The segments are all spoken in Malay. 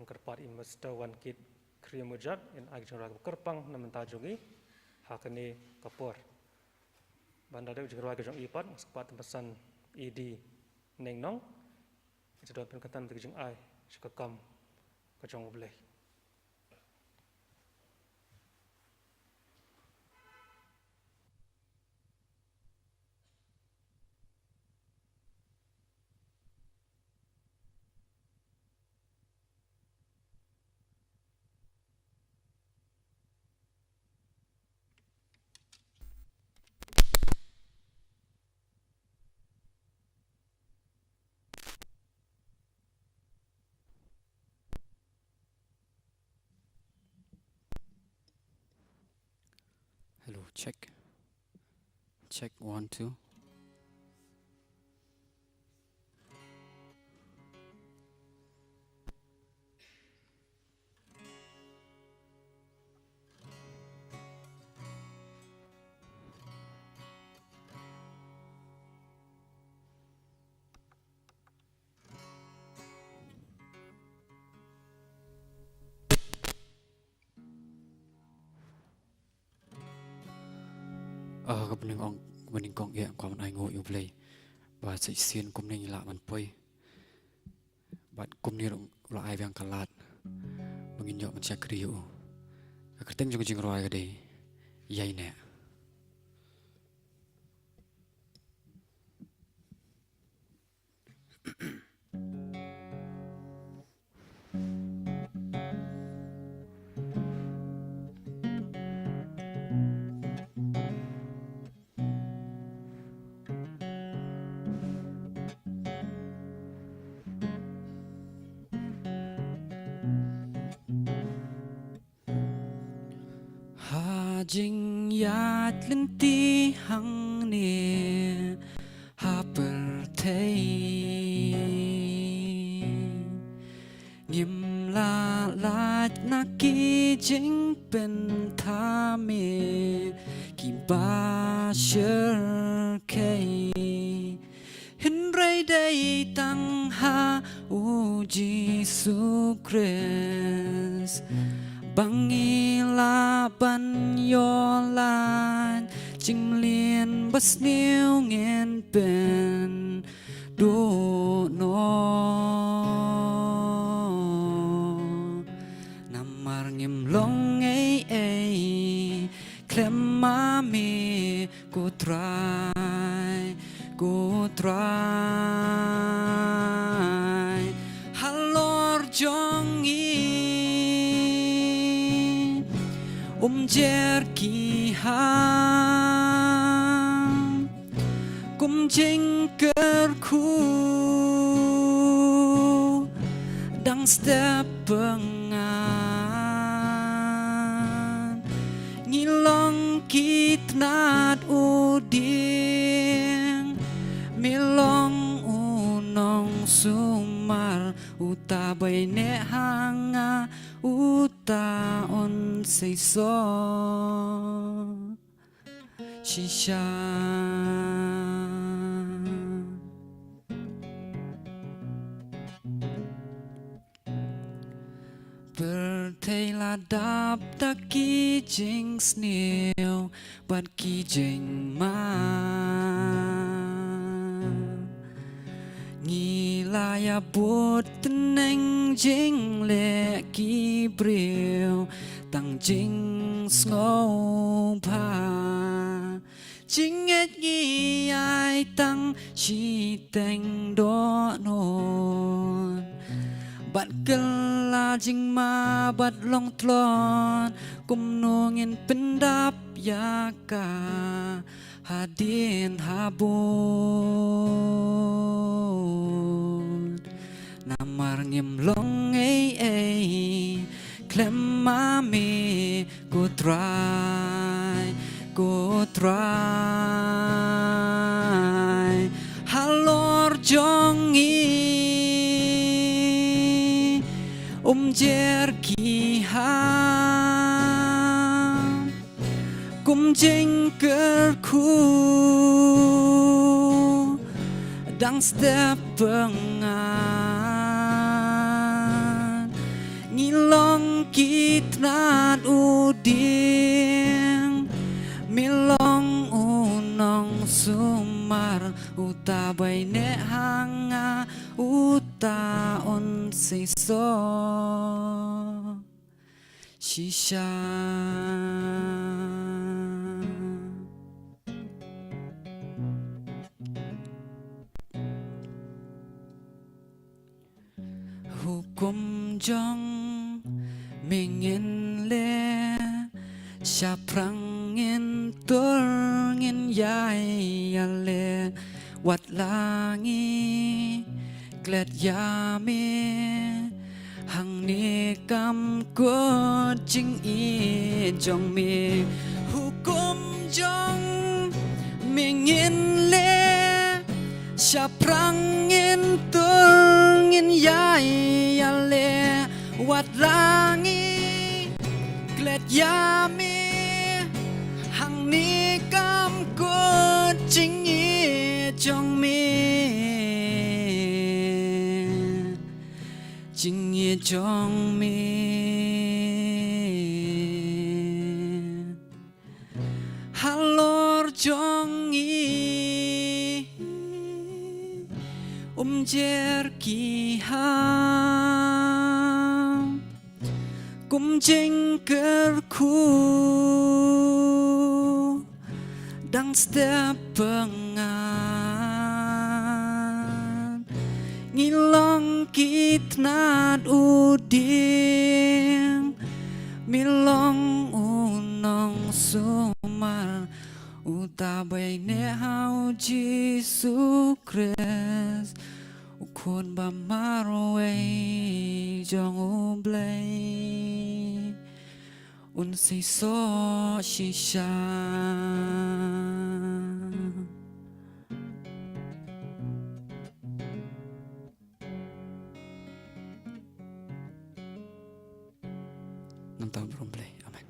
kerpat imastawan kit kriya mujak in agjang raga kerpang naman tajungi hakani kapur. Bandar dek jengrawai kejong ipat sepat pesan idi neng nong itu dapat penkatan kejong ai sekakam kejong boleh. Hello, check. Check 1 2. Kebening kong ya kong ai ngồi yêu play và sẽ xiên cùng nên lạมันpoi bạn cùng ni là ai yang kalat mengin yo mencak kriu keteng jong jing roi gede yai ne Jing yat lenti hang ne ha per thei ngim la la na ki jing pen tha me ki ba sher kai hin rai dai tang ha o Jesus Christ Bangila ban yolan ching lien bas niu ngien pen do no namar ngim long ei klem ma me go try halor jong jer ki ha kum jing ker khu dang step pengan ngilong kitnat uding milong unong sumar utabai ne hanga uta on say so shisha berthei la dap ta ki jing snew but ki jing ma ngila ya bút neng jing le ki briêu tăng jing ngô pa jing et ngi ai tăng chi teng do non bạn kela jing ma bat long tlon kum nongin pendap ya ka hadin habon namar ngim long ei klem ma me go try halor jongi jer ki ha kum jing ker khu dang step pengan uding milong unong sumar utabay ne hanga utaon siso shisha hukum jong mingin le Syaprangin turngin yai ale wat langi glad yami hang ni kam ko jing i jong mi hukum jong mingin le Syaprangin turngin yai ale wat langi glad yami hang ni kam ko jing i jong mi jing i jong mi halor jong i jer ki ham kum jing ker ku dang setiap pengan ngilong kitnat uding milong unong sumar utabay ne hau Jesu Christ ukon ba marway jong ublay unsi so shisha nantang bromblay amen.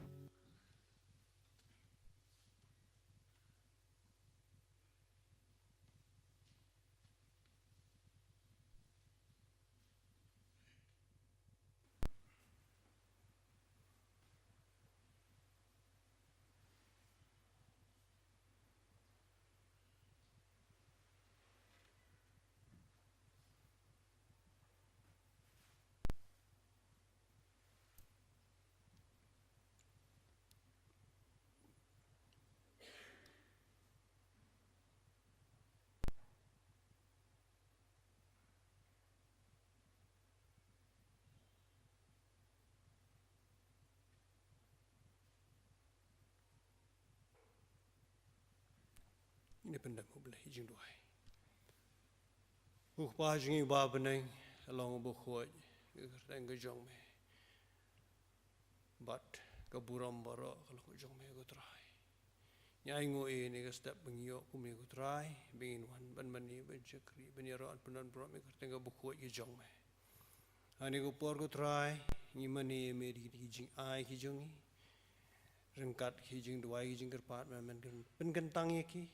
Ini pendam boleh hijing doai. Pa jingi ba beneng along bu khoi kerteng ke jong me. But ke buram baro kalau ke jong me ko try. Nyai ngo ini ke step bengio ku me ko try bingin wan ban mani ban chakri ban yaran penan bro me kerteng ke bu khoi ke jong me. Ani ko por ko try ni mani me di hijing ai ki jongi. Rengkat hijing doai hijing kerpat man pen kentang ye ki.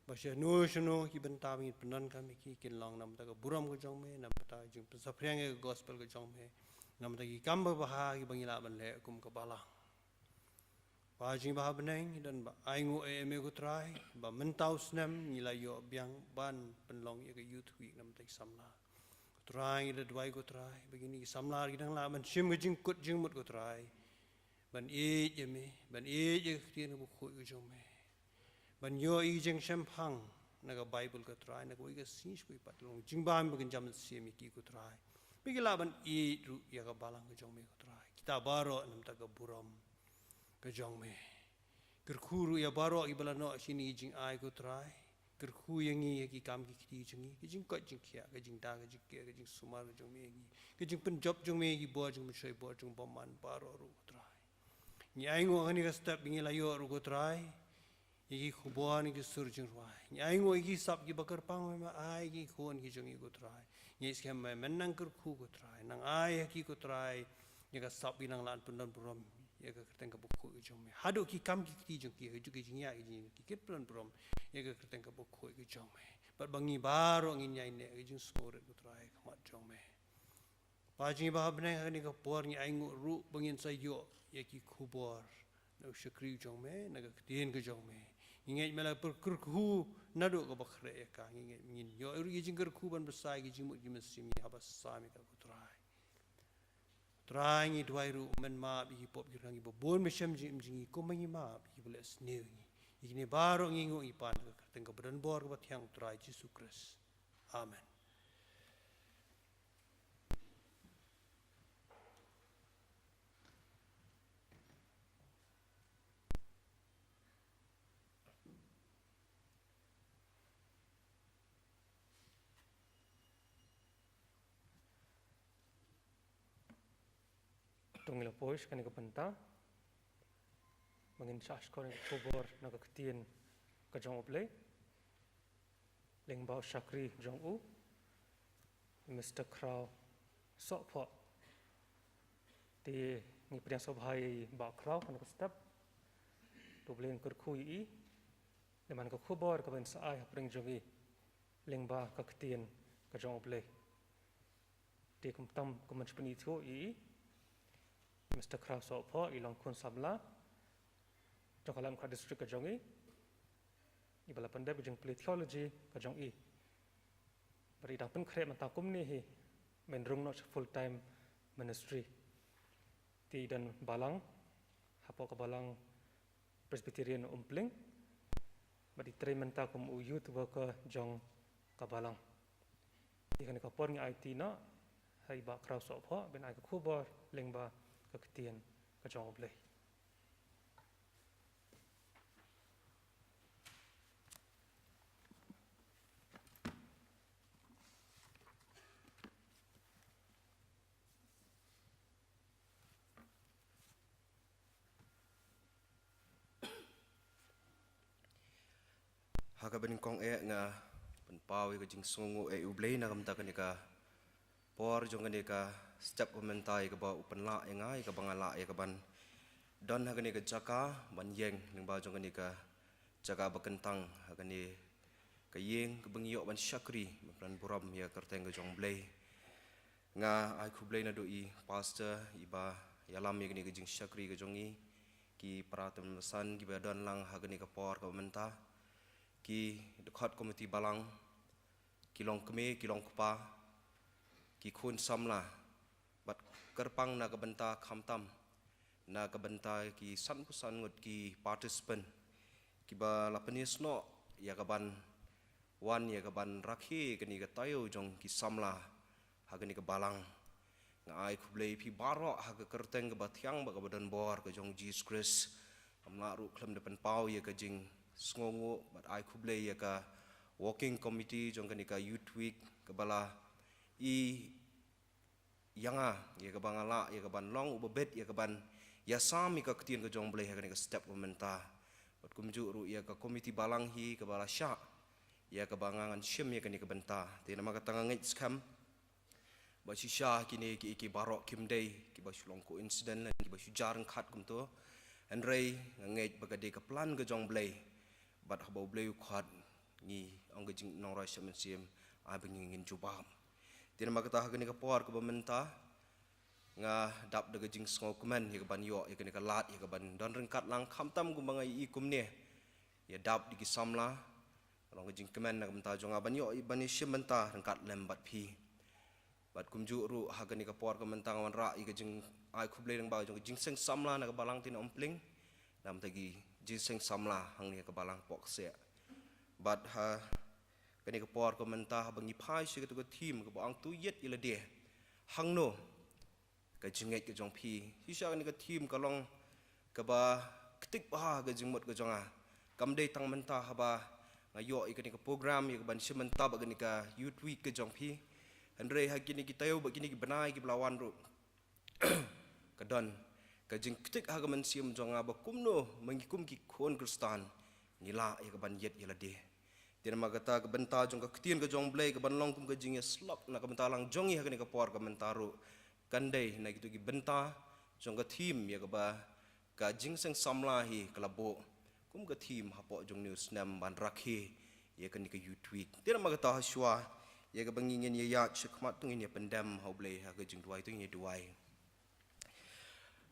Basya no ki bentami penan kami ki kinlang nam ta buram ko jong me nam ta jing sapriang ke gospel ko jong me nam ta ki kamba baha ki bangila ban le kum ka bala ba jing baha beneng dan ba aingu me ko try ba mentau snam nila yo biang ban penlong ye ke youth week nam ta samla try de dwai ko try begini samla ki dang la man sim ke jing kut jing mut ko try ban e ye me ban e ye tien bu ko jong me ban yo i jeng champang naga bible ko try naga wi ga sinch ko patlong jingbam begin jam semi ki ko try bigila ban i ru ya ga balang ko jong me ko try kita baro nam ta ga buram ko jong me kerkhuru ya baro i bala no sini jing ai ko try kerkhu yang i ki kam ki ti jingi ki jing ko jing khia ga jing da ga jing ke ga jing sumar ga jong me gi ki jing pen job jong me gi bo jong me shoi bo jong boman baro ru ko try ni ai ngo ani ga step bingila yo ru ko try iki khubuan iki surjung ruai nyai ngo iki sap ki bakar pang ma ai ki khon ki jung ko try nyai skem ma menang kur khu ko try nang ai ki ko try nya ka sap ki nang lan pundan buram ya ka kerteng ka bukhu ki jung me hadu ki kam ki ti jung ki ju ki nya ki kit pundan buram ya ka kerteng ka bukhu ki jung me bat bangi baro ngin nyai ne ki jung skore ko try kamat jung me pa jing ba bne ni ka por nyai ngo ru bangin sa yo ya ki khubor na usyakri jong me na ketien ke jong me ingat mela perkerku nado ka bakre ka ingat ngin yo uri jing kerku ban besai gi jimuk jimesim ya basami ka kutrai trai ngi duai ru men ma bi pop gi rangi bon mesem jim jingi ko mangi ma bi beles ne ini baru ngi ngo ipan ka tengka badan bor ka tiang trai Yesus Kristus amen. Tunggu pois kan ke penta mangin sas ko ni kubor na ka ketien ka jong oble leng ba shakri jong u Mr. Crow sok pho ti ni priang so bhai ba Crow kan ka step tu blen kur khui i le man ka kubor ka ben sa ai pring jongi leng ba ka ketien ka jong oble ti kum tam kum man chpni thu i Mr. Crow so pho ilong kun sabla Jongkalam ka district ka jongi ibala pandai bujung theology ka jong i bari da pun khrep mata kum ni hi men rung no full time ministry ti dan balang hapo ka balang Presbyterian umpling bari tre menta kum u youth worker jong ka balang ti kan ka por ngi IT na hai ba Crow so pho ben ai ka khubor lengba ka ketien ka jong oble Haka beningkong nga penpawi ka jing sungu ublay na kamta kanika por jong kanika step komentai ka ba upan la nga ka bangala ka ban don ha kanika jaka ban yeng ning ba jong kanika jaka bakentang ha kani ka yeng ka bangyo ban shakri ban buram ya kerteng ka jong blay nga ai ku blay na do I pastor iba yalam ya kanika jing shakri ka jongi ki pratam san ki ba don lang ha kanika por ka menta ki dekat komiti balang kilong keme kilong kupa ki kun samla bat kerpang na kabenta khamtam na kabenta ki san pusan ngut ki participant ki ba lapanis no ya kaban wan ya kaban rakhi kani ka tayo jong ki samla ha kani ka balang nga ai kublei pi baro ha ka kerteng ka bathyang ba ka badan bor ka jong Jesus Christ amla ru khlem depan pau ya ka jing sngongo but ai kublei ya ka walking committee jong kanika youth week kabala I yanga ya ka bangala ya ka ban long ubebet ya ka ban ya sami ka ketien ka jong blei ha kanika step komenta but kumju ru ya ka committee balang hi kabala sha ya ka bangangan shim ya kanika benta te nama ka tangangit skam ba shisha kini ki barok kimdei ki ba shulong ko incident ki ba shujarang khat kumto andrei ngait ba ka de ka plan ka jong blei but habau bleu khat ni angge jing nong rai semen sim ai bengin jubam tin ma kata hakni ka por ka bamenta nga dap de jing sngo kumen ya ban yo ya ka lat ya ban don rengkat lang khamtam gu bangai I kumne ya dap di samla long jing kumen na benta jonga ban yo I ban shimenta rengkat lembat phi bat kumju ru hakni ka por ka mentang wan ra I ka jing ai khuble reng ba jong jing seng samla na ka balang tin ompling nam tagi jiseng samla hang ni ka balang pok se but ha kani ka por komenta bangi phai se ka team ka bang tu yet ila de hang no ka jinget ka jong phi hi sha ni ka team ka long ka ba ktik ba ka jingmot ka jonga kam de tang menta ha ba ngayo I kani ka program ya ka ban simenta ba kani ka youth week ka jong phi andre ha kini kita yo ba kini ki banai ki belawan ru ka don ka jing ktik ha man siam jonga ba kumno mangikum ki khon kristan nila ya ka ban yet yela de tin ma kata ka benta jong ka ktien ka jong blai ka ban long kum ka jing ya slap na ka benta lang jong ya ka ni ka por ka mentaru kandai na gitu ki benta jong ka team ya ka ba ka jing seng samla hi klabo kum ka team ha po jong news nam ban rakhi ya ka ni ka youth week tin ma kata haswa ya ka bangingen ya ya chakmat tungin ya pendam ha blai ha ka jing duai tungin ya duai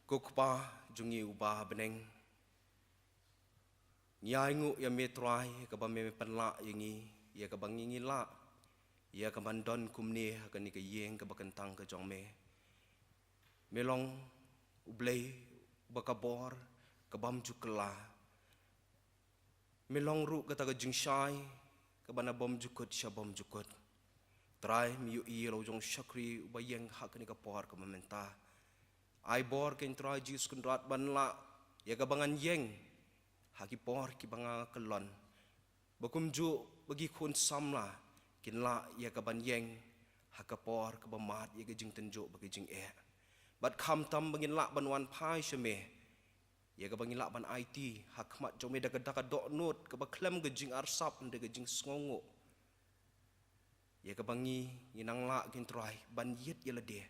Kokpa jungi ubah beneng Nyai ngu ya metrai ka ba me penla yangi ya ka bangingi la ya ka bandon kumni ka ni ka yeng ka bakantang ka jong me melong ublei bakabor ka bam jukla melong ru ka ta ka jingshai ka bana bom jukut shabom jukut trai mi yu i lo jong shakri ba yeng ha ka ni ka por ka mamenta ai bor ken trai jis kundrat ban la ya ka bangan yeng haki por ki banga kelon bakum ju bagi kun samla kin la ya ka ban yeng haka por ka bamat ya ka jing tenjo bagi jing bat kham tam bangin la ban wan pai sheme ya ka bangin la ban IT hakmat jome da ka dok not ka ba klem ka jing arsap nda ka jing sngongo ya ka bangi inang la kin trai ban yet ya la de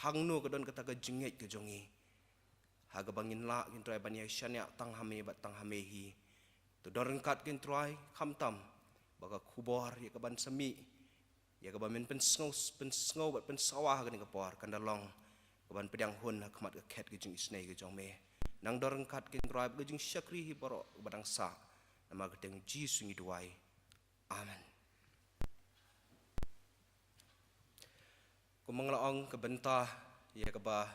hang no ka don ka ta ka jinget ka jongi haga bangin la kin trai ban ya shanya tang hame bat tang hame hi to doreng kat kin trai kham tam baka kubor ya ka ban sami ya ka ban men pen sngo bat pen sawah ka ni ka por kan dalong ka ban pedang hun hakmat ka khet ka jing isnei ka jong me nang doreng kat kin trai ka jing syakri hi baro badang sa nama ka teng ji sungi duai amen ko manglaong ka benta ya ka ba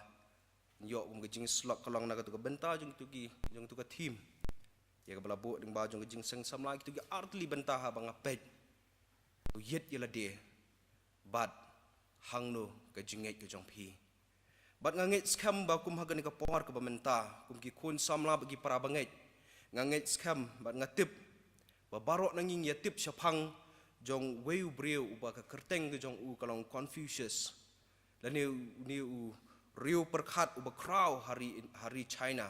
yok kum gejing slok kalong na ka benta jung tu ka team ya ka balabu ding ba jung gejing seng samla tu artli benta ha bang apet yet yela de bat hangno ka jinget ka jong phi bat nganget skam ba kum hagan ka por ka bamenta kum ki kun samla bagi para banget nganget skam bat ngatip ba barok nanging ya tip syapang jong weu breu ba ka kerteng ka jong u kalong Confucius la ni u riu perkhat uba kraw hari China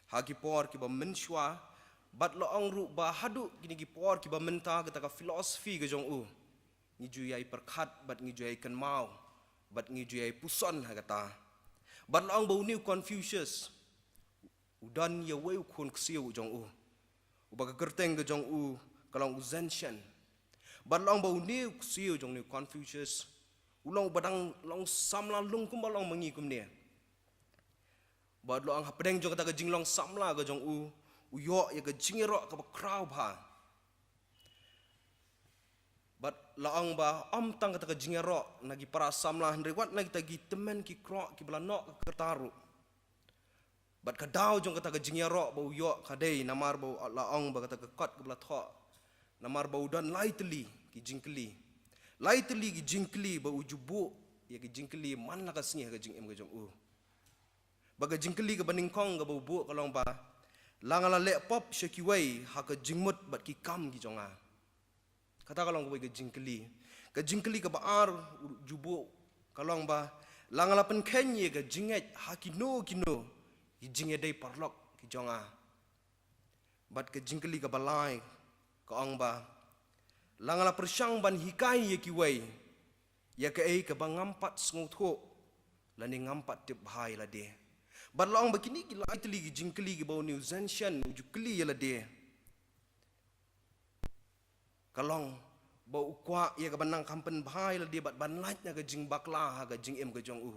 hagi por ki ba menshwa bat lo ong ru ba hadu kini ki por ki ba menta ka ta filosofi ka jong u ni ju yai perkhat bat ni ju yai kan mau bat ni ju yai puson ha kata bat lo ong ba ni Confucius udan ya weu kun ksiu jong u uba ka kerteng ka jong u kalong Zenshan bat lo ong ba ni ksiu jong ni Confucius ulong badang long samla lung kum balong mangi kum ne bad lo ang hapdeng jong kata ka jinglong samla ka jong u yo ya ka jingero ka ba kraw ba bat laang ba am tang kata ka jingero nagi para samla hndre wat nagi tagi temen ki kro ki blanok ka kertaru bat ka daw jong kata ka jingero ba yo ka dei namar ba laang ba kata ka kot ka blatho namar ba udan laitli ki jingkli laitli gi jingkli ba ujubu ya gi jingkli man la ka sni ka jing em ka jong u ba ga jingkli ka baning kong ga bu kalong ba langala le pop shaki wei ha ka jingmut bat ki kam gi jonga kata kalong ga jingkli ka ba ar jubu kalong ba langala pen khenye ga jinget ha ki no gi jinge dei parlok ki jonga bat ka jingkli ka balai ka ong ba langala persyang ban hikai ye kiwai ya ka ei ka bangampat sngoutho lani ngampat tip hai la de bat long bakini ki laitli gi jingkli gi bau new zenshan jukli ya la de kalong bau kwa ya ka banang kampen bhai la de bat ban lait na ga jing bakla ha ga jing em ga jong u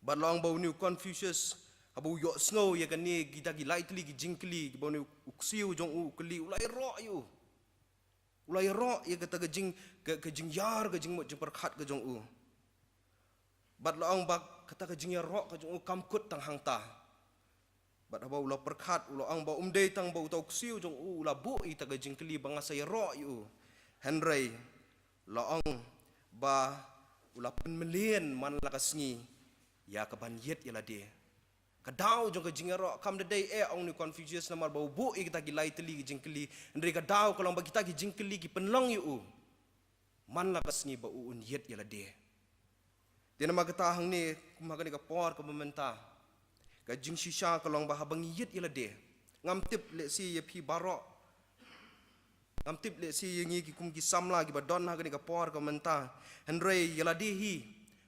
bat long bau new Confucius abu yo snow ya ka ni kita gi laitli gi jingkli gi bau new uksiu jong u kli ulai ro yu ulai ro ya kata ke jing yar ke jing mo jing perkhat ke jong u bat laong bak kata ke jing yar ro ke jong u kamkut tang hang ta bat ba ula perkhat ula ang ba umdei tang ba utau ksiu jong u ula bu i ta ke jing kli banga saya ro yu henry laong ba ula penmelien man la kasngi ya ka ban yet ya la de kadau jong ka jingero kam de day ong ni Confucius namar bau bu kita gi lai teli gi jingkeli ndri kadau kalau bagi kita gi jingkeli gi penlong yu man la kasni ba un yet ya la de dia nama kata hang ni kumaga ni ka por ka mementa ka jing shisha kalau ba habang yet ya la de ngam tip le si ye phi baro ngam tip le si ye ngi ki kum gi samla gi ba don ha ni ka por ka menta hendrei ya la de hi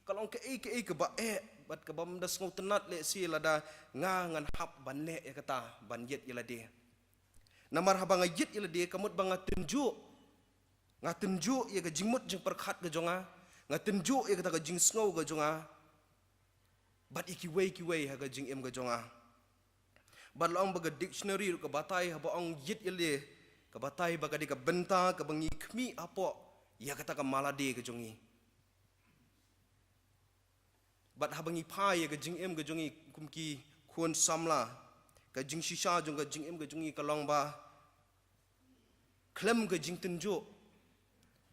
kalau ke ke ba bat ka bam das ngau tenat le si lada nga ngan hap ban le ya kata ban yet ya lade namar habang yet ya lade kamut bang tenju nga tenju ya ka jingmut jing perkhat ka jonga nga tenju ya kata ka jing ngau ka jonga bat iki wei ha ka jing em ka jonga Bat long baga dictionary ke batai haba ong yit yele ke batai baga di ke benta ke bangi kmi apo ya kata ke malade ke jongi. Bat habangi pai ke jing em ke jongi kumki kuon samla ke jing shisha jong ke jing em ke jongi ke long ba klem ke jing tenjo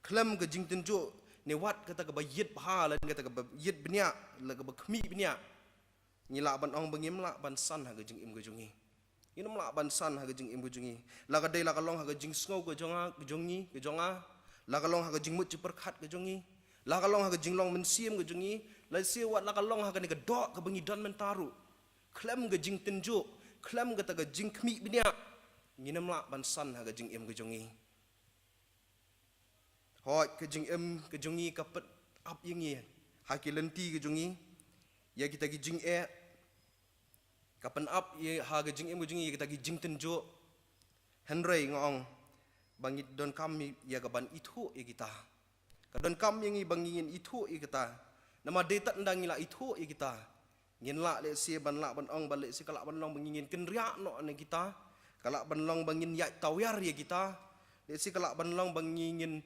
klem ke jing tenjo ne wat kata ke ba yit ha lan kata ke ba yit benya la ke ba kmi benya ni la ban ong bangim la ban san ha ke jing em ke jongi inam la ban san ha ke jing em ke jongi la ka dei la ka long ha ke jing sngo ke jonga ke jongi ke jonga la ka long ha ke jing mut per khat ke jongi la ka long ha ke jing long men siem ke jongi la si wat la ka long ha ke ne ke dok ke bangi don men taru klem ke jing tenjo klem ke ta ke jing kmi benya ni nam la ban san ha ke jing em ke jongi hoi ke jing em ke jongi ka pet ap yengi ha ke lenti ke jongi ya kita ki jing kapan up ye ha ke jing em ke jongi kita ki jing tenjo henry ngong bangit don kam ya ka ban itu ye kita ka don kam yengi bangin itu ye kita nama data ndang ila itu ye kita ngin la le si ban la ban ong balik si kala ban long bangin ken ria no ne kita kala ban long bangin ya tawyar ye kita le si kala ban long bangin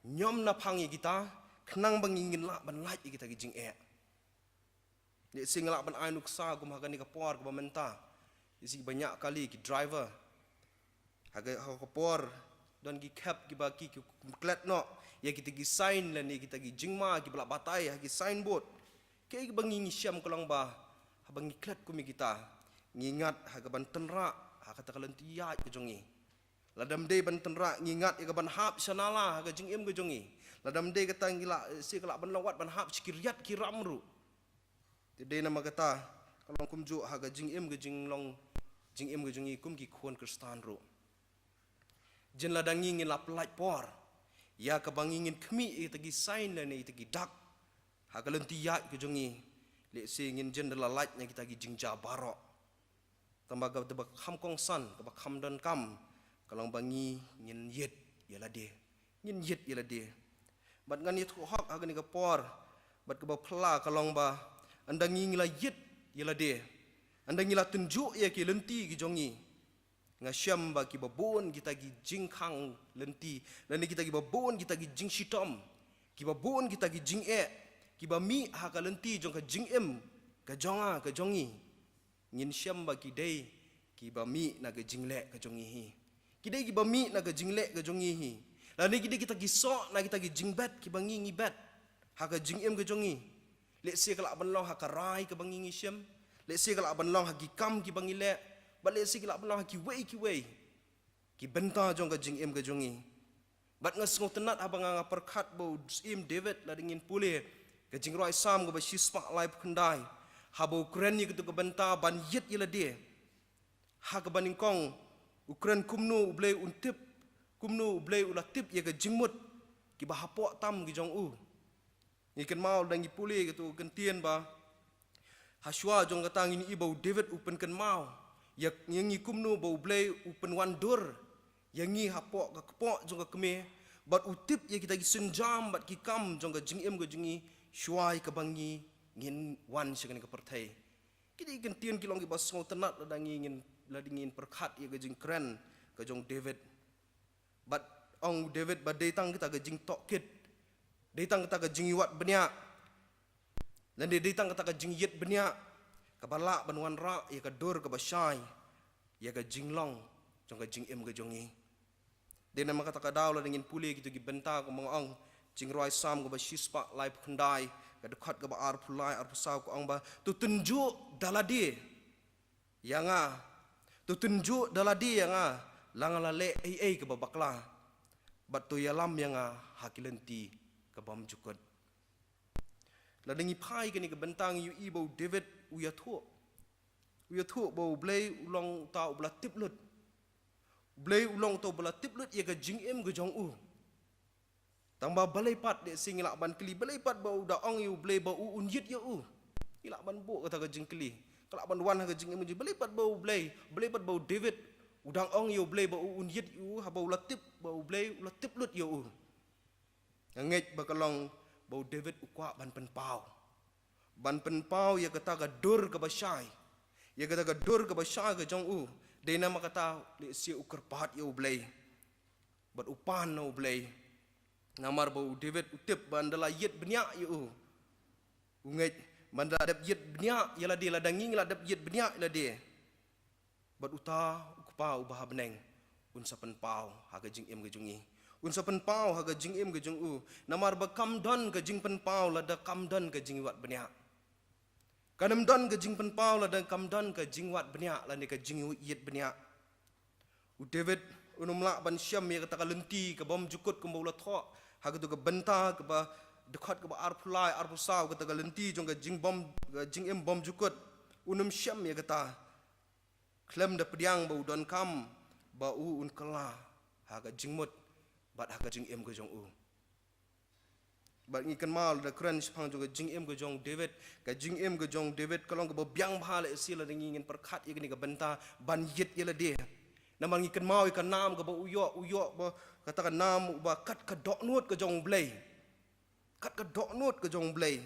nyom na pangi kita kenang bangingin la ban laj kita ki jing ni sing la ban ainuk sa gum haga ni ka por ka menta isi banyak kali ki driver haga ka por don ki cap ki ba ki klet no ya kita ki sign la ni kita ki jingma ki bla batai ha ki signboard ke ki bangingi syam kolong ba ha bangi klet ku mi kita ngingat haga ban tenra ha kata kalan tiya ke jongi ladam de ban tenra ngingat ya ban hap sanala ga jing em ga jongi ladam de kata ngila si kala ban lawat ban hap sikiriat kiramru de nama kata kalau kum ju ha ga jing em ga jing em ga jongi kum ki khon kristan ro jen ladang ngin la plaj por ya ka bangingin kmi itagi sign la ni itagi dak ha ga lenti ya ga jongi le si ngin jen la laj nya kita gi jing ja barok tambah ga de kham kong san ka kham don kam kalau bangi ngin yet yala de ngin yet yala de bat ngan yet hok ha ni ka por bat ka ba phla kalong ba anda ngila yet yala de anda ngila tunjuk ya ki lenti gi jongi ngasyam ba ki babon kita gi jingkhang lenti dan kita gi babon kita gi jing sitom ki babon kita gi jing ki ba mi ha ka lenti jong ka jing em ka jonga ka jongi ngin syam ba ki dei ki ba mi na ka jing le ka jongi hi ki dei ki ba mi na ka jing le ka jongi hi la ni kita gi so na kita gi jing bet ki bangi ngi bet ha ka jing em ka jongi le se kala ban long ha ka rai ka bangi ngi syam le se kala ban long ha ki kam ki bangi le ba le se kala ban long ha ki wei ki benta jong ka jing em ka jongi bat ngas ngo tenat abang nga perkhat bo im david la dingin pule ka jing roi sam go ba shispa lai khandai ha bo kren ni ka benta ban yet yela de ha ka baning kong ukran kumnu ublei untip kumnu ublei ulatip ya ka jingmut ki ba hapok tam ki jong u ni kan mau dang ki pule gitu kan tien ba haswa jong ka tangin ibau david upen kan mau ya ngi kumnu ba ublei upen wandur yang ngi hapok ka kepok jong ka keme bat utip ya kita ki senjam bat ki kam jong ka jingem ka jingi syuai ka bangi ngin wan sekan ka pertai kita kan tien ki long ki ba song tenat la dang ngin la dingin perkhat ya ka jing kren ka jong david bat ong david ba datang kita ka jing tokit datang kita ka jing wat benya dan dia datang kita ka jing yet benya ka bala banwan ra ya ka dur ka basai ya ka jing long jong ka jing em ka jongi de nama kata ka daw la dingin puli gitu gi benta ko mga ong jing roi sam ko ba shispa live khandai ka dekat ka ba ar pulai ar pasau ko ong ba tu tunjuk daladi yanga tu tunjuk daladi yanga langala le ai ka ba bakla bat tu yalam yanga hakilenti ka bam jukut la dingi pai ka ni ka bentang yu ibo david uya thu bo blay ulong ta ubla tiplut blay ulong to bla tiplut ya ka jing em ga jong u tamba balai pat de sing la ban kli balai pat ba da ong yu blay ba u un yit ya u ila ban bo ka jing kli kala ban wan ka jing em balai pat ba blay pat ba david udang ong yu blay ba u un yit u ha ba ulatip ba blay ulatiplut ya u ngej bakalong bau david ukwa ban pen pau ya kata ka dur ka basai Ya kata gadur ke basya ke jong u. Day nama kata le si ukar pahat ya ublay. Bat upan na ublay. Namar bau David utip bandala yet benyak ya u. Unget bandala adap yet benyak ya la dia ladanging la adap yet benyak la dia. Bat uta ukpa ubah beneng. Unsa pen pau haga jing em ke jungi. Unsa pen pau haga jing em ke jung u. Namar ba kam don ke jing pen pau la da kam don ke jing wat benyak. Kanam don ke jing pen pau la dan kam don ke jing wat benyak la ni ke jing yet benyak. U David unum la ban syam ya kata lenti ke bom jukut ke bola thok ha ke tu ke benta ke ba dekat ke ba arpulai arpusau kata lenti jong ke jing bom jing em bom jukut unum syam ya kata klem da pediang bau don kam ba u un kala ha ke jing mut bat ha ke jing em ke jong u. Bat ngikan mal da kran sepang juga jing em ke jong David ka jing em ke jong David kalong ke biang bhale sila ngin perkat ikni ke benta ban yet yela dia namang ngikan mau ikan nam ke ba uyok ba katakan nam ba kat ke dok nut ke jong blay kat ke dok nut ke jong blay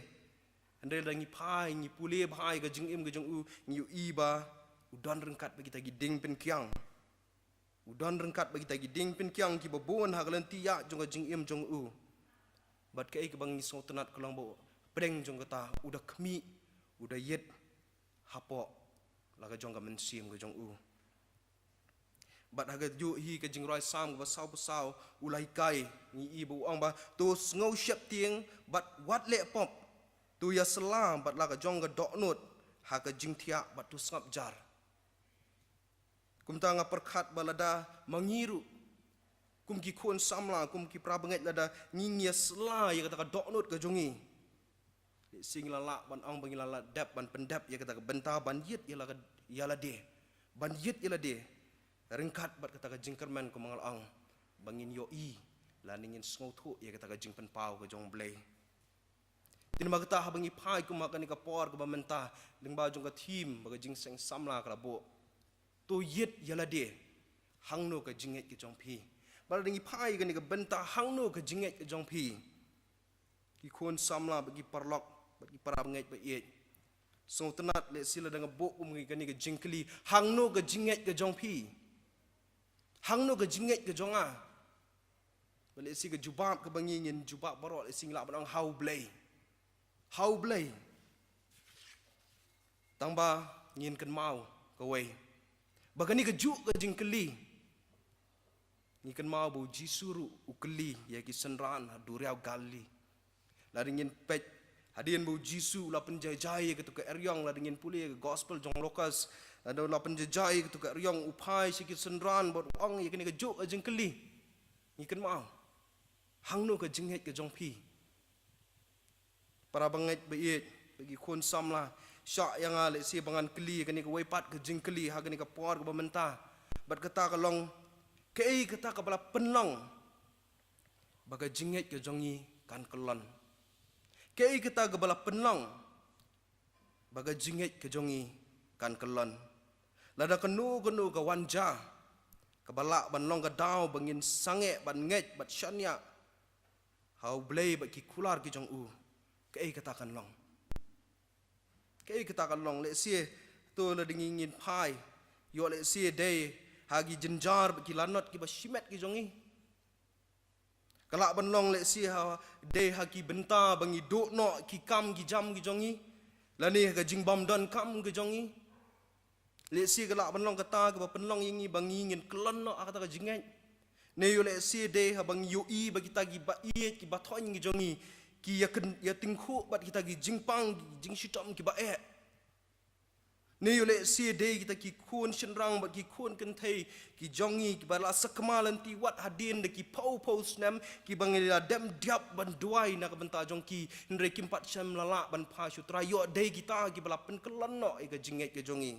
andai da ngi pai ngi pule bhai ke jing em ke jong u ngi i ba udan rengkat bagi tagi ding pen kiang udan rengkat bagi tagi ding pen kiang ki ba bon ha galanti ya jong jing em jong u. Bat kai ke bang nisong tenat kelang bo preng jong kata udah kemi udah yet hapo laga jong ka mensim ke jong u. Bat haga ju hi ke jing roi sam ke basau ulai kai ni ibu ong ba tu ngau syap tieng bat wat le pop tu ya selam bat laga jong ke dok nut haga jing tiak bat tu ngap jar. Kum tanga perkat balada mangiru kum ki khon samla kum ki prabangai lada ngingya sela ya kata dok nut ke jongi sing lala ban ang bangi lala dap ban pendap ya kata benta ban yit ya la de ban yit ya la de ringkat bat kata jingkerman ko mangal ang bangin yo i laningin sngo thu ya kata jing pen pau ke jong blay tin ba kata bangi pai ko makan ka por ko bamenta ling ba jong ka team ba jing seng samla ka bo to yit ya la de hang no ka jinget ke jong pi bala dingi pai ke ni ke benta hang no ke jinget ke jong pi ki khon samla bagi parlok bagi para bengai ba ye so tenat le sila dengan bok umgi ke ni ke jingkli hang no ke jinget ke jong pi hang no ke jinget ke jong a bale si ke jubab ke bangi ngin jubab barok le sing la banang how blay tangba ngin ken mau ke wei bagani ke juk ke jingkli ngikan mau bau jisuru ukeli ya ki senran duriau gali la dingin pet hadian bau jisu la penjajai ke tu ke eryong la dingin puli ke gospel jong lokas ada la penjajai ke tu ke eryong upai sikit senran bot ong ya kini ke juk ajeng keli ngikan mau hangno ke jenghet ke jong pi para banget beit bagi khon samla syak yang ale si bangan keli kini ke wepat ke jeng keli ha kini ke por ke bamenta bat kata kalong kei kata kepala penong bagai jinget ke jongi kan kelon kei kata kepala penong bagai jinget ke jongi kan kelon lada kenu ke wanja kepala banong ke dau bangin sange ban nget bat syanya hau blay bagi kular ke jong u kei kata kan long kei kata kan long le sie tu la dingin pai yo le sie day hagi jenjar bagi lanot ki basimet ki jongi kalak benong le si ha de hagi benta bangi dok no ki kam ki jam ki jongi lani ga jing bom don kam ki jongi le si kalak benong kata ke penong yingi bangi ngin kelon no kata ka jingai ne yo le si de ha bang yu i bagi tagi ba i ki bathon ki jongi ki ya tingkhu bat kita gi jingpang jing shitom ki ba ne yo le si de kita ki khun shenrang ba ki khun kan thei ki jongi ki bala sakmalan ti wat hadin de ki pau snam ki bangila dem diap ban duai na benta jongki nre ki 4 syam lala ban pha sutra yo de kita ki bala pen kelon no ke jinget ke jongi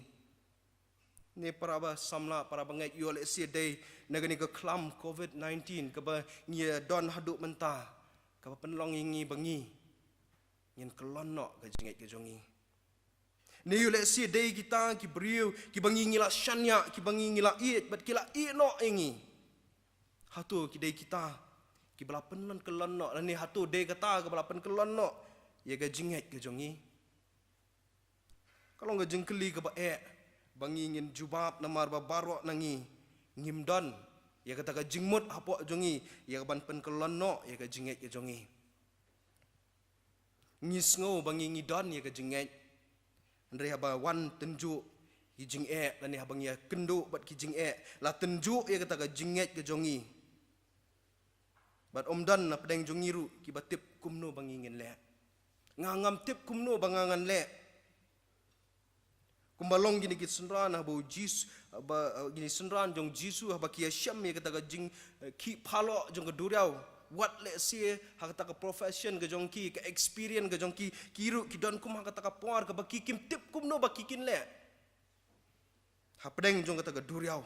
ne para ba samla para bangai yo le si de negani ke klam covid-19 ke ba ngia don haduk menta ke ba penlong ingi bangi ngin kelon no ke jinget ke jongi ne yo le si day kita ki beriu ki bangi ngila syanya ki bangi ngila it bat kila it no ingi hatu ki day kita ki balapen non kelon no ni hatu day kata ke balapen kelon no ye ga jinget ke jongi kalau ga jengkeli ke ba bangingin jubab namar ba barok nangi ngimdon ya kata ka jingmut hapok jongi ya ban pen kelon no ya ka jinget ya jongi ngisngo bangingi don ya ka jinget andre haba wan tenju ki jing dan ya bang ya kendo bat ki jing la tenju ya kata ka jinget ka jongi bat omdan na pedeng jongi ru ki batip kumno bangingin le ngangam tip kumno bangangan le kumbalong gini kit sunran habo jis ba gini sunran jong jisu haba kia syam ya kata ka jing ki phalo jong ka duriau what let's say ha kata ka profession ka jong ki ka experience ka jong ki kiru ki don kum ha kata ka por ka ba ki kim tip kum no ba ki kin le ha pedeng jong kata ka duriau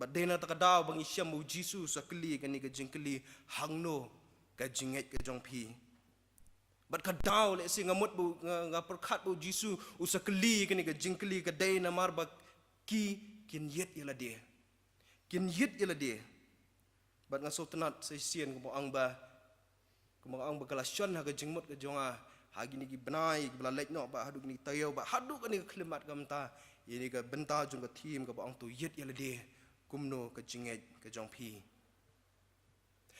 ba dena ta ka daw bang isyam bo jisu sa kli ka ni ka jing kli hangno ka jinget ka jong pi bat ka daw le si ngamut bu ngaperkhat bu jisu usakeli kini ka jingkeli ka dai namar ba ki kin yet ila dia kin yet ila dia bat ngaso tenat sesien ko ang ba kalasion ha ka jingmut ka jonga ha gini ki benai ki blalek no ba hadu ni tayo ba hadu ka ni klimat ka mta ini ka benta jong ka team ka ang tu yet ila dia kumno ka jinget ka jong pi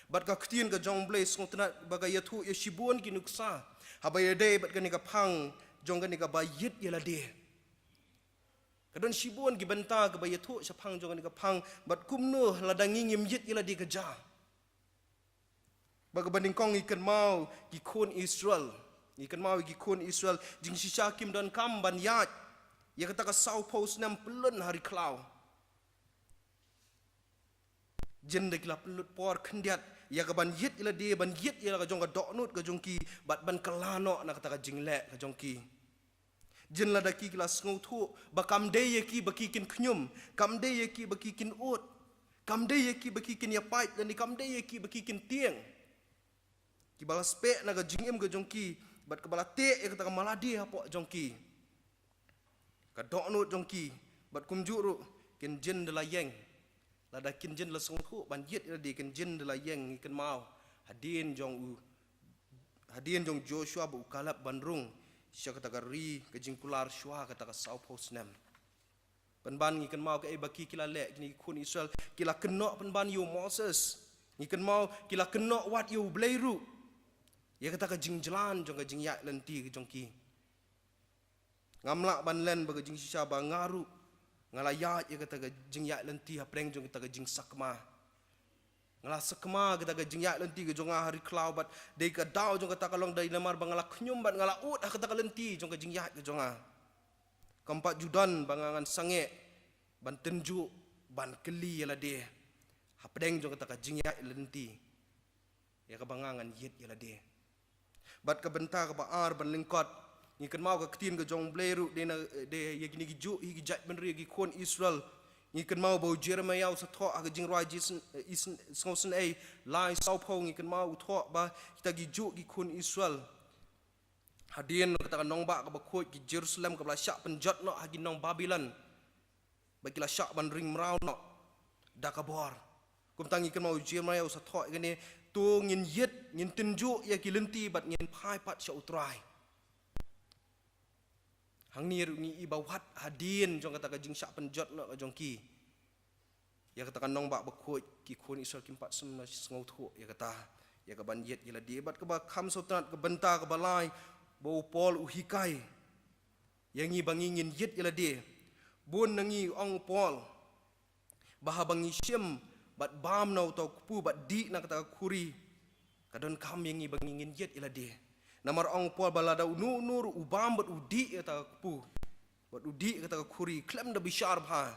bat ka ktien ka jong blaze ngot na baga yathu ya shibun ki nuksa habaya de bat ka ni ka phang jong ka ni ka bayit yala de kadon shibun ki benta ka bayathu sa phang jong ka ni ka phang bat kumno ladangi ngim yit yala de ka ja baga banding kong ikan mau ki kon Israel jing shisha kim don kam ban yat ya kata ka sau post nam pelun hari klau jende kila pelut por kendiat ya ka ban yit ila dia ban yit ila ka jong ka doknut ka jong ki bat ban kelano na kata ka jingle ka jong ki jen la daki kila sngo thu ba kam de ye ki baki kin knyum kam de ye ki baki kin ut kam de ye ki baki kin ya pai dan ni kam de ye ki baki kin tieng ki bala spe na ka jingem ka jong ki bat ka bala te ya kata ka maladi hapo jong ki ka doknut jong ki bat kumjuru kin jen de la yeng lada kin jen la song thu ban yit ila di kin jen de la yeng ikan mau hadin jong Joshua bu kalap bandrung sya kata ka ri ka jingkular shwa kata ka sau post nam penban ikan mau ka baki kila le ni kun Israel kila keno penban you Moses ikan mau kila keno wat you bleiru ya kata ka jingjalan jong ka jingyak lenti ka jong ki ngamlak ban len ba ka jing shisha ba ngaru ngalayat ya kata jing yak lenti ha preng jong kata jing sakma ngala sakma kata jing yak lenti ke jong hari klau bat dei ka daw jong kata kalong dai lamar bangala knyum bat ngala ut ha kata lenti jong ka jing yak ke jong keempat judan bangangan sange ban tenju ban keli yala de ha preng jong kata jing yak lenti ya ka bangangan yit yala de bat ka bentar ka baar ban lingkot ni kan mau ka ktin ka jong bleru de ye gini gi ju hi gi jat benri gi kon Israel ni kan mau bo Jeremiah sa tho ka jing roi jis sngosen ai lai sau po ni kan mau tho ba kita gi ju gi kon Israel hadien kata kan nong ba ka ba khoi gi Jerusalem ka bla syak penjot no ha gi nong Babylon ba kila syak ban ring mrau no da ka bor kum tangi kan mau Jeremiah sa tho gani tu ngin yet ngin tenju ya ki lenti bat ngin phai pat sya utrai hang ni ni ibawat hadin jong kata ka jing syak penjot no ka jong ki ya kata kan nong ba khoi ki khon Israel kim pat sem na ngau thu ya kata ya ka ban yet ila di bat ka ba kham sotrat ka benta ka balai bo pol u hikai yang ngi bangingin yet ila di bon nangi ong pol bah bangi syem bat bam nau tau pu bat di na kata kuri kadon kam yang ngi bangingin yet ila di namar ong pol balada nur ubam bat udi kata pu bat udi kata kuri klem da bishar bha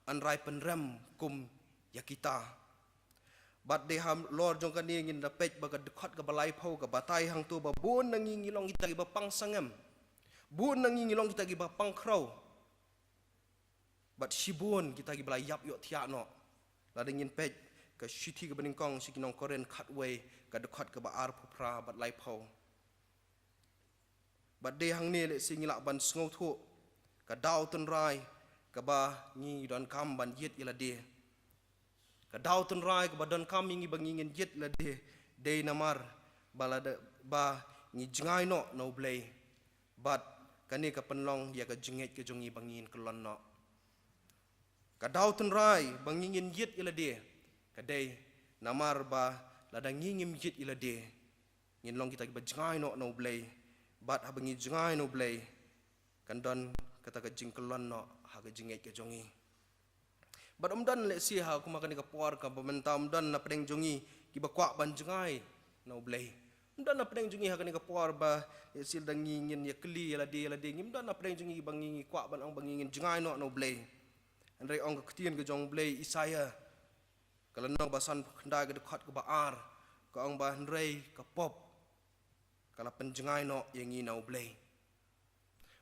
anrai penrem kum ya kita bat de ham lord jong kan ngin da pej baga dekat ka balai phau ka batai hang tu ba bon nangi ngilong kita gi ba pang sangam bon nangi ngilong kita gi ba pang khrau bat shibun kita gi balai yap yo thia no la dingin pej ka shithi ka bening kong sikinong koren khatway ka dekat ka ba ar phupra bat lai phau bat de hang ne le singila ban sngo thu ka daw tun rai ka ba ngi don kam ban yet ila de ka daw tun rai ka ba don kam ngi bangingin yet la de namar balada ba ngi jingai no no blay bat kani ka penlong ya ka jinget ke jongi bangin kelon no Kadau tenrai bangingin yit ila dia. Kadai namar ba ladang ngingim yit ila dia. Ngin long kita ba jangai no blay. Bat ha bangi jangai no blay. Kandon kata ka jingkelon no ha ka jingai ke jongi. Bat dan le si ha ku makan ka puar ka pementam dan na pedeng jongi ki ba kwak ban jangai no blay. Dan na pedeng jongi ha ka puar ba sil dang ngingin ya keli ila dia ngim dan na pedeng jongi bangi kwak ban ang bangingin jangai no blay. Andai orang ketien ke jong blay Isaya. Kalau nong basan kendai ke dekat ke baar. Ke orang bah andai ke pop. Kalau penjengai no yang inau blay.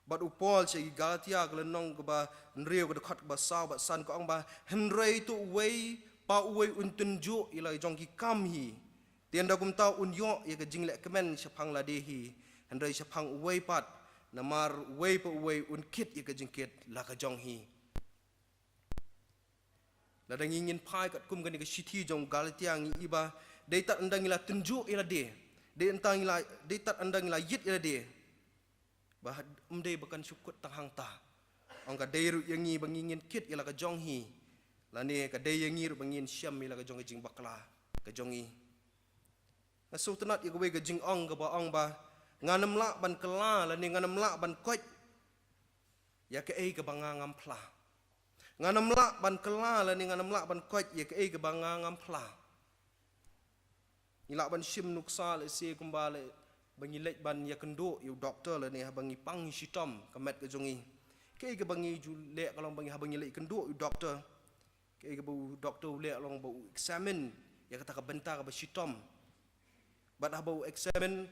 Bat upol segi Galatia kalau nong ke bah andai ke dekat ke basau basan ke orang bah andai tu uwei pa uwei untunjuk ila jong ki kamhi. Tiada kum tahu unyo ia ke jinglek kemen sepang ladehi. Andai sepang uwei pat namar uwei pa uwei unkit ia ke jingkit la ke jong hi. Ladang ingin pai kat kum gani ke city jong Galatia ngi iba dei tat andang ila tunjuk ila de dei tat andang ila yit ila de bah umdei bakan syukut tang ta ong ka dei ru yang ngi bangingin kit ila ka jong hi lani ka dei yang ngi ru bangin syam ila ka jong jing bakla ka jong i nasu tenat i we ka jing ong ka ba ong ba nganem la ban kela lani nganem la ban koj ya ke ei ka bangangam pla nganam lak ban kela la ni nganam lak ban koj ye ke ke banga ngam pla ni lak ban sim nuksa le se kumbale bangi lek ban ya kendo yu doktor la ni bangi pang sitom kamet ke jongi ke bangi ju le kalong bangi bangi lek kendo yu doktor ke bu doktor le long bu examine ya kata ka bentar ba sitom bat bu examine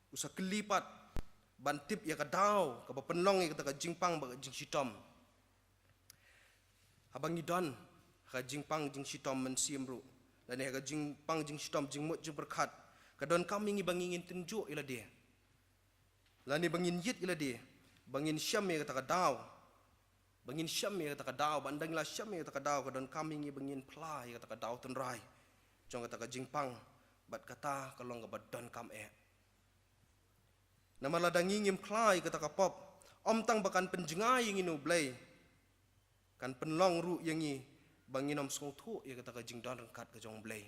usa kelipat ban tip ya ka daw ka ba penlong ya kata ka jingpang ba jing sitom Abang idon, ha jingpang jing sitom mensim ru. Dan ha jingpang jing sitom jing mut jing berkat. Kadon kami ngi bangingin tunjuk ila dia. Lani bangin yit ila dia. Bangin syam ya kata daw. Bangin syam ya kata daw. Bandang ila syam ya kata daw. Kadon kami ngi bangin pla ya kata daw tenrai. Jong kata jingpang. Bat kata kalau ngabad don kam Nama ladang ngim pla ya kata pop. Om tang bakan penjengai nginu blay. Kan penlong ru yang ni banginom song tu ia kata ka jing don kat ka jong blay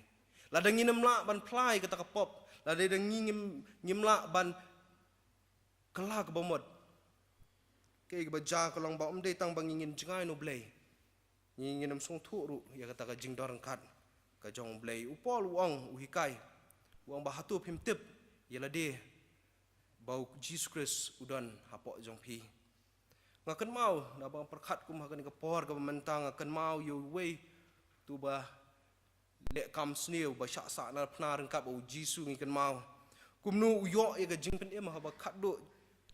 ladang nginem la ban plai kata ka pop ladang ngim la ban kala ka bomod ke ba ja ka long ba dei tang bangingin jingai no blay nginem song tu ru ia kata ka jing don kat ka jong blay upol uang uhikai uang ba hatu phim tip ia la de bau Jesus Christ udan hapok jong pi ngakan mau na bang perkat kum hakan ke por ke mentang ngakan mau you way tu ba le kam sneu ba syak sa na pna rengkap au jisu ngikan mau kum nu yo ye ke jing pen em ha ba khat do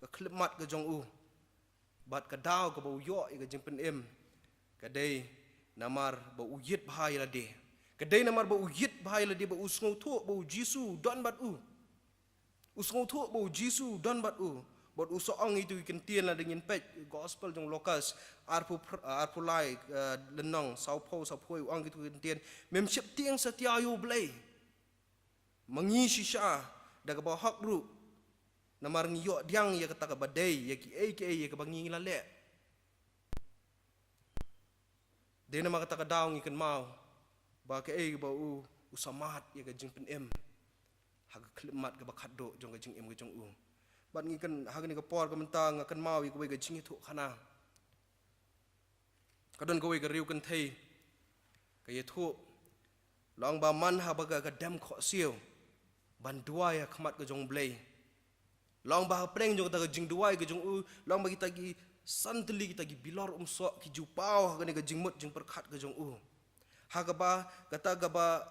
ke klemat ke jong u bat ke daw ke ba yo ye ke jing pen em ke dei namar ba uyit bahai la de ke dei namar ba uyit bahai la de ba usngau thu ba jisu don bat u usngau thu ba jisu don bat u Bot usoong itu ikan tian lah dengan pej gospel jong lokas arpu lai lenong saupo uang itu ikan tian memsiap tiang setiayu blay mengisi syah dah ke bawah hak ru namar ngiyok diang ya kata ke badai ya ki ya ke bangi ngilale dia nama kata ke daung ikan mau ba ke bau usamat ya ke jing pen em hak klemat ke bakat do jong ke jing em ke jong u bat ngikan hagani ke por ke mentang akan mau ke we ke jing itu khana kadon ke we ke riu kan thei ke ye thu long ba man ha ba ke dam kho siu ban duai khmat ke jong blay long ba preng jong ta ke jing duai ke jong u long ba kita gi santli kita gi bilor so ki jupau hagani ke jing mut jing perkhat ke jong u ha ka ba kata ga ba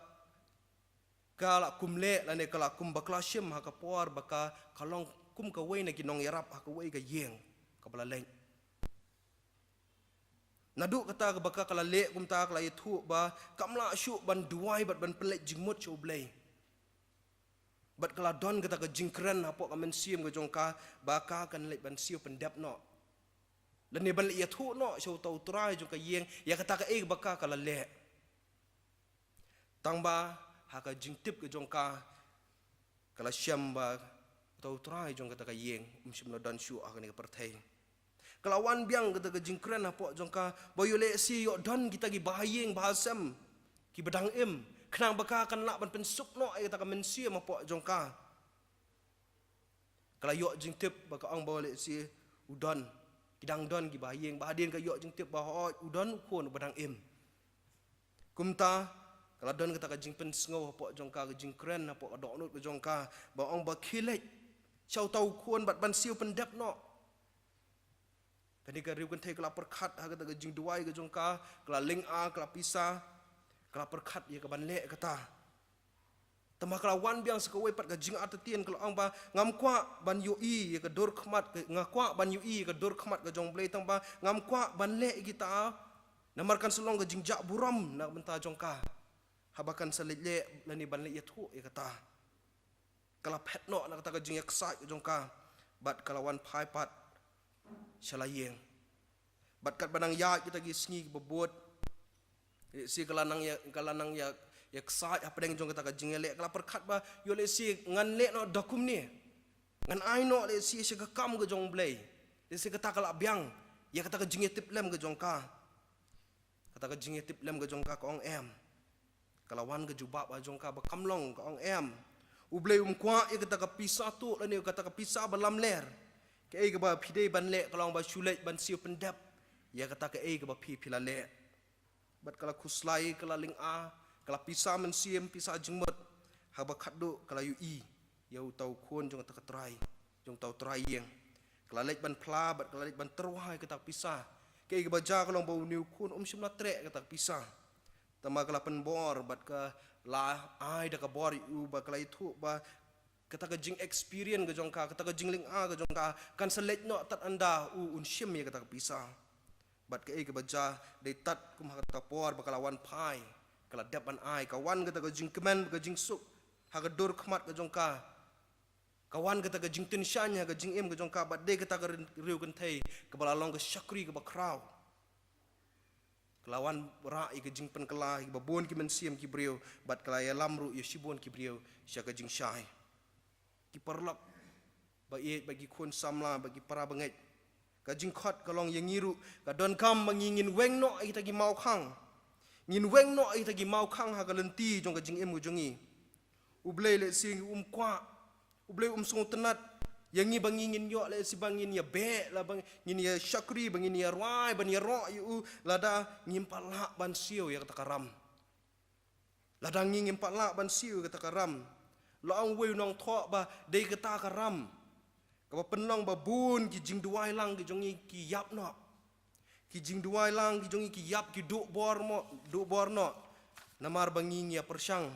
kala kumle lane kala kum bakla shim ha ka por baka kalong kum ka wei na kinong yarap ha ka wei ka yeng ka bala leng nadu kata ka baka kala le kum ta kala itu ba kamla syu ban duai bat ban pelek jingmut chu blai bat kala don kata ka jingkran apo ka men sim ka jongka baka kan le ban siu pendap no dan ne ban le itu no chu tau trai jong ka yeng ya kata ka baka kala le tang ba ha ka jingtip ka jongka kala syam ba tau trai jong kata ka yeng sim no dan syu akan ka perthai Kelawan biang kata ke jingkren apa jongka boyo le si yo don kita gi bahayeng bahasam ki bedang im kenang baka kan lak ban pensuk no ai kata ke mensia apa jongka. Kalau yo jing tip baka ang bawa le si udon kidang don gi bahayeng bahadin ka yo jing tip bah udon kon bedang im. Kumta kalau don kata ke jing pen sngo apa jongka ke jingkren apa dok nut ke jongka ba ang ba khilet chau tau kon bat ban siu pendap no. Kani ka riu kan thai kala perkhat ha kata jing duai ke jongka kala ling a kala pisa kala perkhat ye ka ban le kata tama kala wan biang sekawai pat ka jing atatien kala ang ba ngam kwa ban yu i ye ka dor khmat ke ngakwa ban yu i ka dor khmat ka jong blei tang ba ngam kwa ban le kita namarkan selong ka jing jak buram na benta jongka habakan selit le lani ban le ye thu ye kata kala phet no na kata ka jing yak sai ka jongka bat kala wan phai pat Shalayeng. Bat kat banang ya kita gi sngi bebot. Si kalanang ya ksat apa deng jong kata ka jingele kala perkhat ba yo le si ngan le no dokum ni. Ngan ai no le si ka kam ke jong blei. Le si kata kala biang ya kata ka jinge tip lem ke jong ka. Kata ka jinge tip lem ke jong ka ong em. Kala wan ke jubab ba jong ka ba kamlong ka ong em. Ublei kwa ya kata ka pisa tu le ni kata ka pisa balam ler. Ke ai ke ba pidei ban le kalau ba sulet ban siu pendap ya kata ke ai ke ba pi pilale bat kala kuslai kala ling a kala pisa men siem pisa jingmot ha ba khaddo kala yu i ya tau khon jong ta trai jong tau trai yang kala lek ban pla bat kala lek ban terwai kata pisa ke ai ke ba ja kalau ba niu khon simna tre kata pisa tama kala penbor bat ka la ai da ka bor u ba kala itu ba kata ke jing experience ke jongka kata ke jing ling a ke jongka kan select no tat anda un shim ya kata ke pisa bat ke ke baja de tat kum kata por bakalawan pai kala dap an ai kawan kata ke jing kemen ke jing suk ha ke dor khmat ke jongka kawan kata ke jing tension ya ke jing em ke jongka bat de kata ke riu kan thai ke balalong ke syakri ke bakrau kelawan ra ke jing pen kala ke babon ki men siam ki brio bat kala ya lamru ya shibon ki brio sya ke jing syai ki perlap bagi kun samla bagi para bengai ka jingkhot kalong yang ngiru ka don kam mangingin weng no ai tagi mau khang ngin weng no ai tagi mau khang ha ka lenti jong ka jing em jongi ublei le sing kwa ublei sung tenat yang ngi bangingin yo le si bangin ya be la bang ngin ya syakri bangin ya rai ban ya ro yu lada ngimpal la ban siu ya kata karam lada ngimpal la ban siu kata karam Laang wei nong thok ba dei kata karam. Kapa penong ba bun ki jing duai lang ki jongi ki yap no. Ki jing duai lang ki jongi ki yap ki duk bor no. Namar bangi ya persyang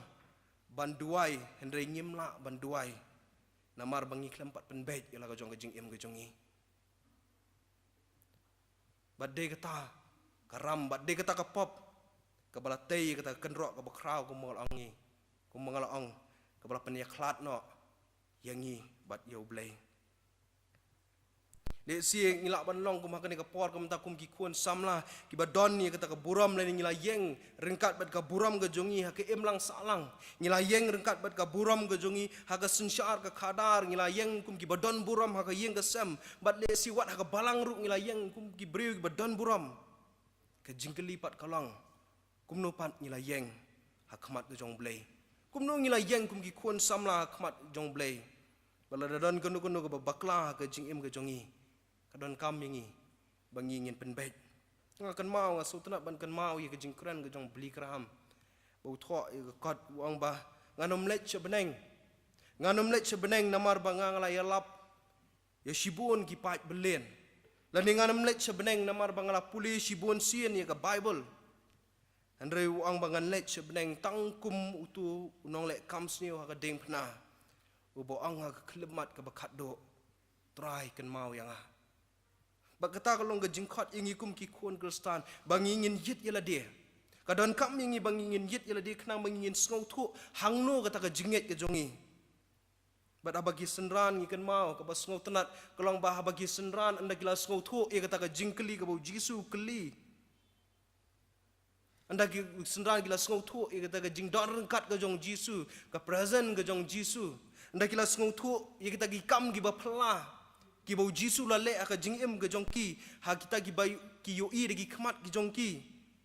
ban duai hendrei ngimla ban duai. Namar bangi klempat penbet ya la ka jong ka jing em ka jongi. Bat dei kata karam bat dei kata kapop. Kabala tei kata kenrok ka bakrau ko mongal angi. Ko mongal ong kepala penia klat no yangi bat yau blai de si ngilak ban long kum hakani ka por kum ta kum ki kun samla ki badon ni kata ka buram le ngila yeng rengkat bat ka buram ga jongi ha ke emlang salang ngila yeng rengkat bat ka buram ga jongi ha ka sunsyar ka khadar ngila yeng kum ki badon buram ha ka yeng ka sem bat le si wat ha ka balang ru ngila yeng kum ki briu ki badon buram ke jingkeli pat kalang kum no pat ngila yeng ha khamat ga jong blai kum no ngila yang kum ki kun samla khmat jong blai bala dadon kono kono ka bakla ka jing em ka jongi kadon kam yangi bangi ngin penbet ngakan mau nga sutna ban kan mau ye ka jing kran ka jong bli kram bau tho ye ka kot wang ba nganom lech beneng namar bangang la yalap ye shibun ki pat belen lani nganom lech beneng namar bangala puli shibun sien ye ka bible Andre uang bangan lech sebeneng tangkum utu unong lek kamsniu ha deng pna ubo ang ha klemat ka bakat do try kan mau yang ah bakata kalong ga jingkhot ingi kum ki kun kristan bangingin yit yala de kadon kam ingi bangingin yit yala de knang bangingin sngo thu hangno kata ka jinget ka jongi bad abagi senran ngi kan mau ka bas sngo tenat kalong ba abagi senran anda gila sngo thu e kata ka jingkeli ka bau jisu keli anda sendran gila sengau tu ia kata jing dor rengkat ke jong Jisu ke present ke jong Jisu anda gila sengau tu ia kata gi kam gi bapla ki bau jisu la le aka jing im ke jong ki ha kita ki bai ki yo i degi khmat ki jong ki